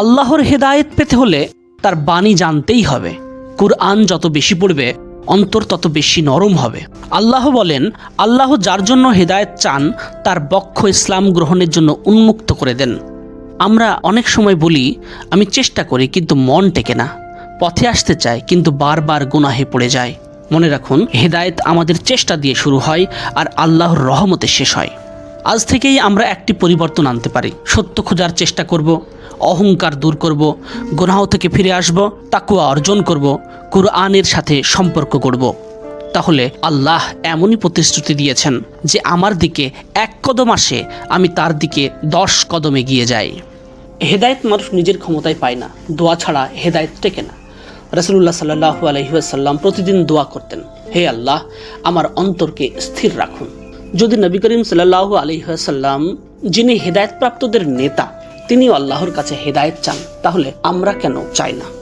আল্লাহর হেদায়েত পেতে হলে তার বাণী জানতেই হবে। কুরআন যত বেশি পড়বে অন্তর তত বেশি নরম হবে। আল্লাহ বলেন, আল্লাহ যার জন্য হেদায়েত চান তার বক্ষ ইসলাম গ্রহণের জন্য উন্মুক্ত করে দেন। আমরা অনেক সময় বলি, আমি চেষ্টা করি কিন্তু মন টেকে না, পথে আসতে চাই কিন্তু বারবার গুনাহে পড়ে যায়। মনে রাখুন, হেদায়েত আমাদের চেষ্টা দিয়ে শুরু হয় আর আল্লাহর রহমতে শেষ হয়। আজ থেকেই আমরা একটি পরিবর্তন আনতে পারি। সত্য খোঁজার চেষ্টা করব, অহংকার দূর করব, গুনাহ থেকে ফিরে আসব, তাকওয়া অর্জন করব, কুরআনের সাথে সম্পর্ক গড়ব। তাহলে আল্লাহ এমনই প্রতিশ্রুতি দিয়েছেন যে আমার দিকে 1 কদম আসে, আমি তার দিকে 10 কদম এগিয়ে যাই। হেদায়েত মানুষ নিজের ক্ষমতায় পায় না, দোয়া ছাড়া হেদায়েত টেকে না। রাসূলুল্লাহ সাল্লাল্লাহু আলাইহি ওয়াসাল্লাম প্রতিদিন দোয়া করতেন, হে আল্লাহ, আমার অন্তরকে স্থির রাখুন। যদি নবী করিম সাল্লাল্লাহু আলাইহি ওয়াসাল্লাম, যিনি হেদায়েত প্রাপ্তদের নেতা, তিনিও আল্লাহর কাছে হেদায়েত চান, তাহলে আমরা কেন চাই না?